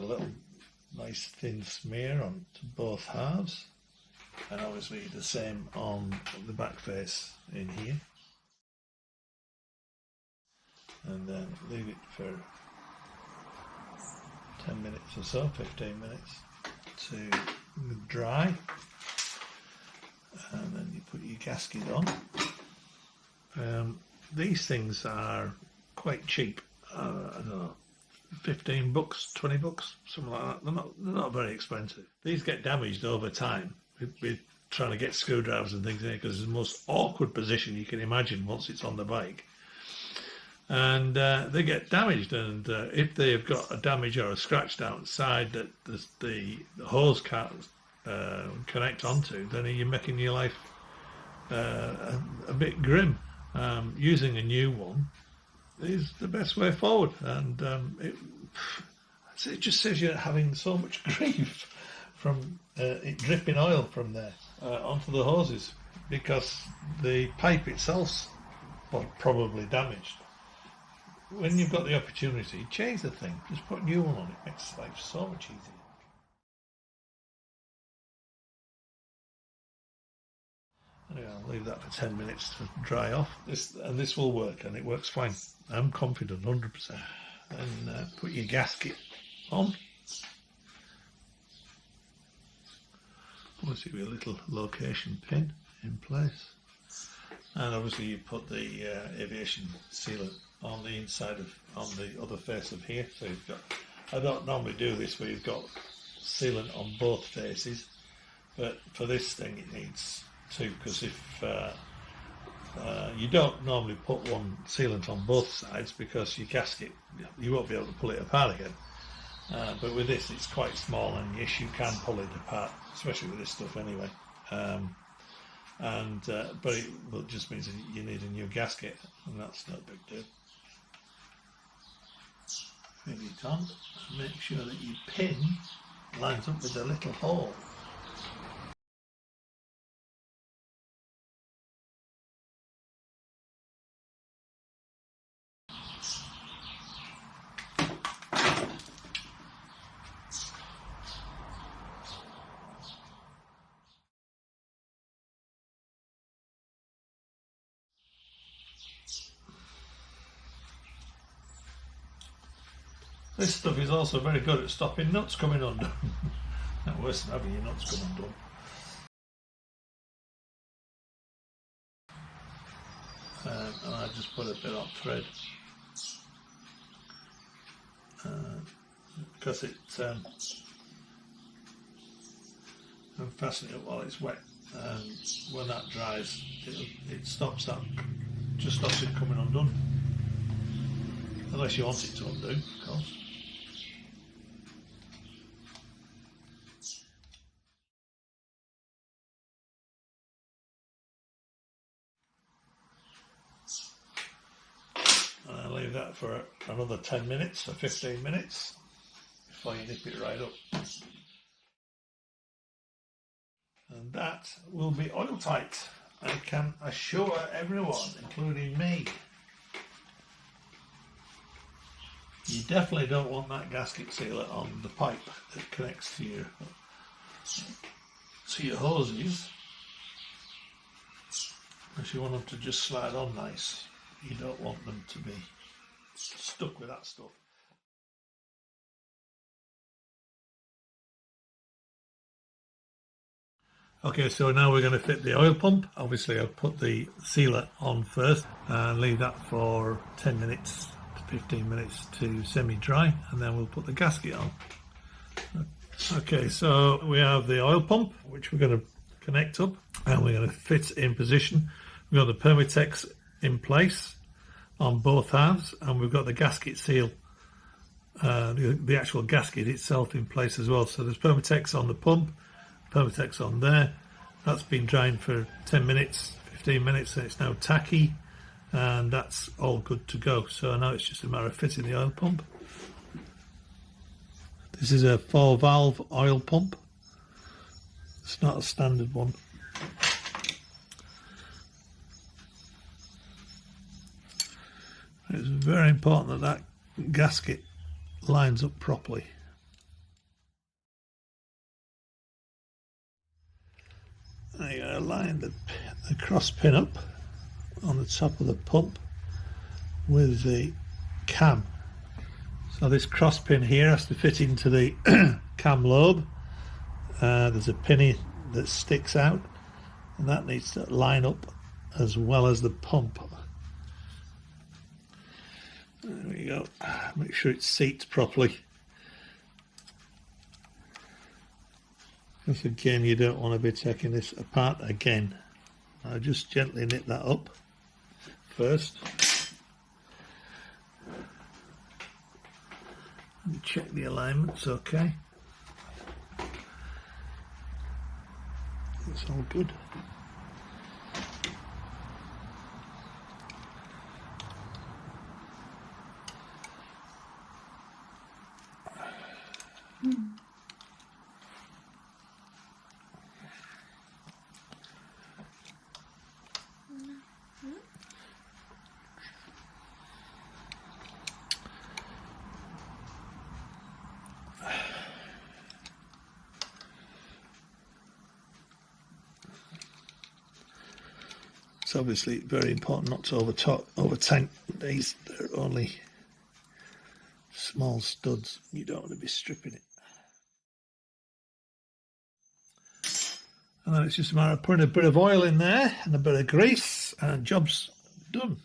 little nice thin smear on to both halves, and obviously the same on the back face in here, and then leave it for 10 minutes or so, 15 minutes to dry, and then you put your gasket on. These things are quite cheap. I don't know, 15 bucks, 20 bucks, something like that. They're not very expensive. These get damaged over time with trying to get screwdrivers and things in here, because it's the most awkward position you can imagine once it's on the bike. And they get damaged, and if they've got a damage or a scratch outside that the hose can't connect onto, then you're making your life a bit grim. Using a new one is the best way forward, and it just saves you having so much grief from it dripping oil from there onto the hoses, because the pipe itself's probably damaged. When you've got the opportunity, change the thing, just put a new one on. It makes life so much easier. Anyway, I'll leave that for 10 minutes to dry off. This will work, and it works fine. I'm confident, 100%. Then put your gasket on. Obviously with a little location pin in place. And obviously you put the aviation sealant on the inside on the other face of here. So you've got, I don't normally do this where you've got sealant on both faces, but for this thing it needs two, because if you don't normally put one sealant on both sides, because your gasket, you won't be able to pull it apart again. But with this, it's quite small, and yes, you can pull it apart, especially with this stuff anyway. But it just means that you need a new gasket, and that's no big deal. Fit it on, and make sure that your pin lines up with the little hole. This stuff is also very good at stopping nuts coming undone. Not worse than having your nuts come undone. And I just put a bit on thread because and fasten it up while it's wet, and when that dries, it stops that, just stops it coming undone. Unless you want it to undo, of course. And I'll leave that for another 10 minutes or 15 minutes before you nip it right up. And that will be oil tight, I can assure everyone, including me. You definitely don't want that gasket sealer on the pipe that connects to your hoses, because you want them to just slide on nice. You don't want them to be stuck with that stuff. Okay, so now we're going to fit the oil pump. Obviously I'll put the sealer on first and leave that for 10 minutes to 15 minutes to semi-dry, and then we'll put the gasket on. Okay, so we have the oil pump, which we're going to connect up, and we're going to fit in position. We've got the Permatex in place on both halves, and we've got the gasket seal, the actual gasket itself in place as well. So there's Permatex on the pump, Permatex on there. That's been drying for 10 minutes, 15 minutes, and it's now tacky, and that's all good to go. So now it's just a matter of fitting the oil pump. This is a 4-valve oil pump. It's not a standard one. It's very important that that gasket lines up properly. You're going to line the cross pin up on the top of the pump with the cam. So this cross pin here has to fit into the cam lobe. There's a pin that sticks out, and that needs to line up as well as the pump. There we go. Make sure it seats properly, because again you don't want to be taking this apart again. I'll just gently knit that up first. And check the alignment's okay. It's all good. It's obviously very important not to over tank these. They're only small studs. You don't want to be stripping it. And then it's just a matter of putting a bit of oil in there and a bit of grease, and job's done.